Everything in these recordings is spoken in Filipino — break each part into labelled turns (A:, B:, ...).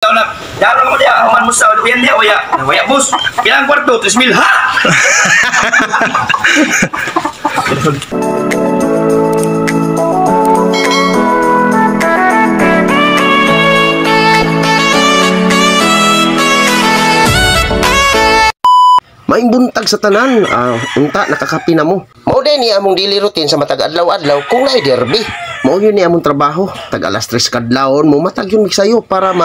A: Daro mo dia, aman mo sa diyan dia oya. Oya bus. Bilang kwarto 3,000 ha.
B: Maing buntag sa tanan, unta nakakapi na mo. Mao din ni among daily routine sa matag adlaw-adlaw kung naay derby. Mao yun ni among trabaho, tag alas 3 kadlawon mo matag yun sayo para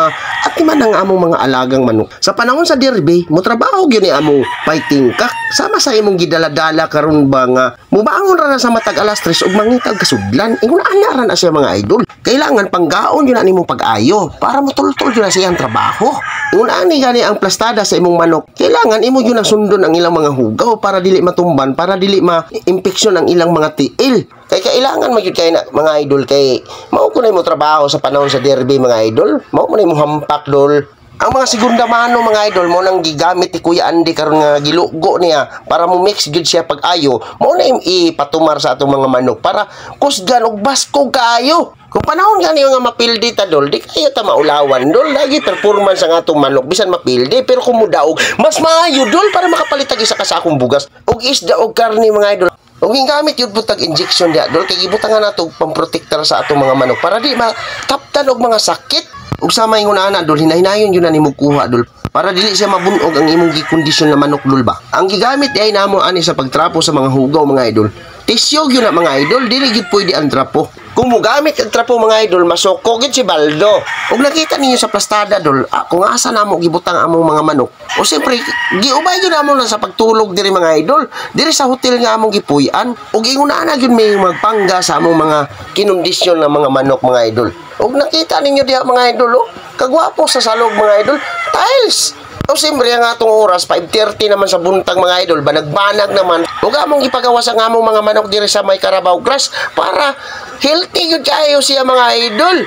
B: atiman ang among mga alagang manok. Sa panahon sa derby, mo trabaho gyud ni among fighting cock. Sama sa imong gidala-dala karon ba nga mubangon ra na sa matag alas 3 ug mangitag kasudlan. Ingon ana ra na siya mga idol. Kailangan panggaon yun nimong pag-ayo para motultol yun na siyang trabaho. Ingon ani gani ang plastada sa imong manok. Kailangan imo yun ang sundon ang ilang mga hugaw para dili matumban, para dili ma-infeksyon ang ilang mga tiil. Kay kailangan magyud kay na mga idol kay mao ko na mo trabaho sa panahon sa derby mga idol. Mao mo na mo hampak dol. Ang mga segunda mano mga idol mo nang gigamit ni Kuya Andy karon nga gilugo niya para mo mix gud siya pag-ayo. Mao na ipatumar sa atong mga manok para kusgan og baskog kaayo. Kung panahon gani nga mapildi ta dol, di kayo ta maulawan dol. Lagi performance ang atong manok bisan mapildi pero kung mudaog mas maayo dol para makapalit tag isa ka sakong bugas og isda og karne mga idol. Og gingamit yun putag injection dia dol kay gibutangan nato pamprotektar sa atong mga manok para di makaptan og mga sakit. Ug sa may ngunana dol hinahinayon yun na nimo kuha dol para dili siya mabunog ang imong gikondisyon na manok dol ba. Ang gigamit ay namo ani sa pagtrapo sa mga hugaw mga idol. Tisyog yun na mga idol, dili gid pwede ang trapo. Kung mo gamit ang trapo mga idol, masoko gid si Baldo. Ug nakita ninyo sa plastada dol, kung asa namo gibutang among mga manok. O siyempre, giubay gyud namo na sa pagtulog diri mga idol. Diri sa hotel nga among gipuy-an. Ug ingunana gyud may magpangga sa among mga kinondisyon ng mga manok mga idol. Ug nakita ninyo diha mga idol, kagwapo sa salog mga idol, tiles. O siyempre ang atong oras 5:30 naman sa buntag mga idol, banag-banag naman. Ug among ipagawas ang among mga manok diri sa may Carabao Grass para healthy gyud kayo siya mga idol.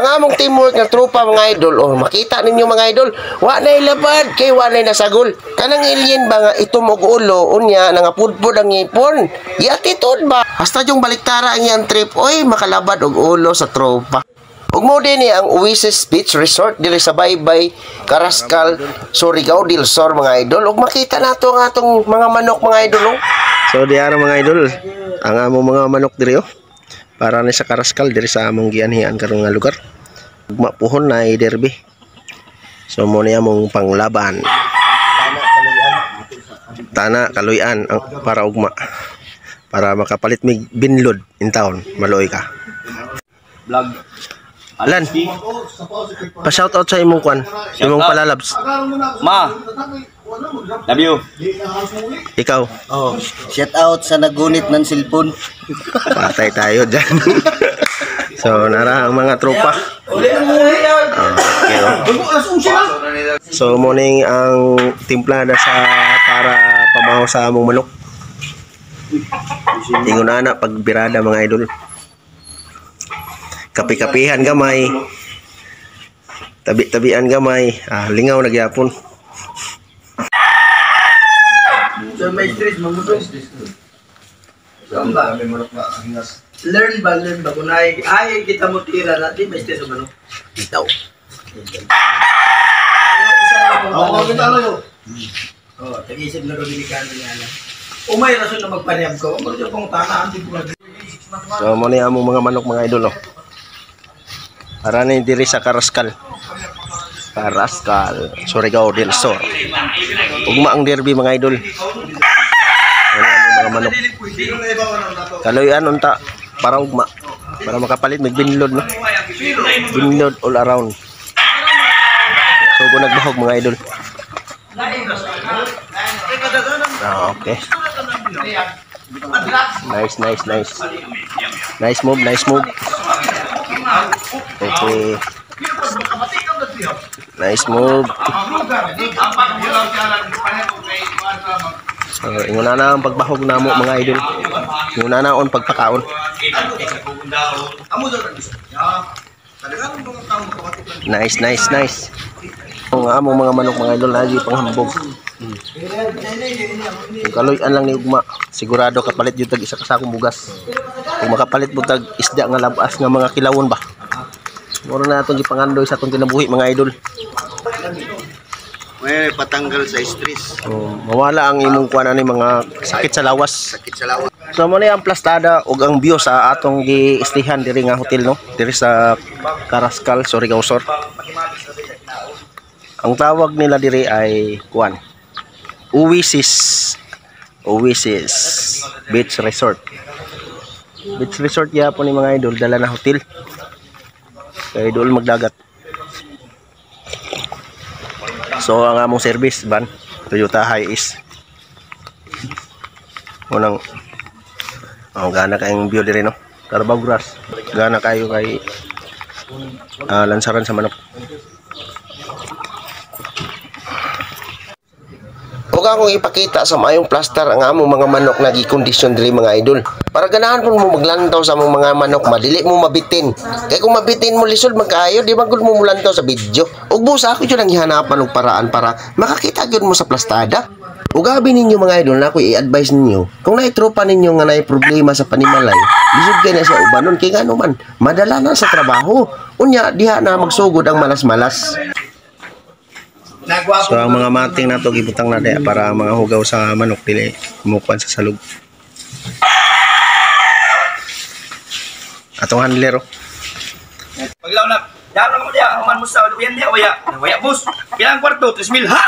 B: Ang among teamwork ng tropa mga idol, makita ninyo mga idol, wa na ilabad kay wa na nasagol. Kanang alien ba nga itumog ulo unya nangapudpod ang ngipon. Yatitude ba? Hasta yung baliktara ang iyang trip, oy makalabad og ulo sa tropa. Ug mo din ang Oasis Beach Resort diri sa Baybay, Carrascal, Surigao del Sur mga idol. Ug makita nato ang atong mga manok mga idol. So diara mga idol, ang among mga manok diri para ni sa Carrascal diri sa among gianhian karon nga lugar. Ugma puhon na derby. So mo ni among panglaban. Tana kaluyan ang para ugma. Para makapalit mig binlod in town, maloy ka.
A: Vlog.
B: Alan, pa-shoutout sa imong kwan, imong palalabs.
A: Ma. Love you.
B: Ikaw.
C: Oh, shout out sa nagunit ng cellphone.
B: Patay tayo dyan. So, nara ang mga tropa. Okay. So, morning ang timplada sa para pamahaw sa among manok. Ingunana pagbirada mga idol. Kapi-kapihan gamay, tabi-tabian gamay, lingaw na gyapon.
C: So may stress mamutong. Learn ba kung ay kita mo tira natin may stress ba no? Itaw. Tag-isip na Dominicano niya na. May rason na magpaniyab ko. Ano yung pang tanaan din ko.
B: So mo ni among mga manok mga idol para ni diri sa Carrascal, Surigao del Sur. Ugma ang derby mga idol. Mga manok. Kaluyan unta para ugma. Para makapalit may binlod no. Binlod all around. So kung nagbahog mga idol. Okay. Nice. Nice move. Okay. Nice move. So, inguna na ang pagbahog namo mga idol. Inguna na on pagpakaon. Nice. Ang among mga manok mga idol lagi panghambog. Kung kaluyan lang ni ugma, sigurado kapalit yung tag isa kasakong bugas. Kung makapalit mo tag isda nga labas nga mga kilawon ba, Mura na itong gipangandoy sa itong kinabuhi mga idol.
D: May patanggal sa stress.
B: So, mawala ang imong kuan ani mga sakit sa lawas.
D: Sakit sa lawas.
B: So mo ni ang plastada ug ang view sa atong gi-stayhan diri nga hotel no. Diri sa Carrascal, Surigao Sur. Ang tawag nila diri ay kuan. Oasis Beach Resort. Beach Resort yapon ni mga idol, dala na hotel. Kay idol magdagat. So ang among service van Toyota Hiace. Unang gana kayong view diri no. Carabao Grass. Gana kayo kay lansaran sa manok. Huwag akong ipakita sa mayong plaster ang among mga manok na gikondisyon diri mga idol. Para ganahan po mo maglantaw sa among mga manok, madili mo mabitin. Kaya kung mabitin mo lisod magkaayo, di ba gud mo mulantaw sa video. Ug busa ako yun ang ihanapan og paraan para makakita gyud mo sa plastada. Ug gabi ninyo mga idol, na ako i-advise ninyo, kung naitropa ninyo nga naay problema sa panimalay, lisod kay na siya ubanon kay ngano man, madala na sa trabaho. Unya diha na magsugod ang malas-malas. So ang mga mating nato gibutang na diha para mga hugaw sa manok dili mukuan sa salog. Atong handler oh.
A: Paglaw na. Yan lang mo diya. Man mo sa lupian diya. Waya boss. Pilang kwarto. 3,000 ha?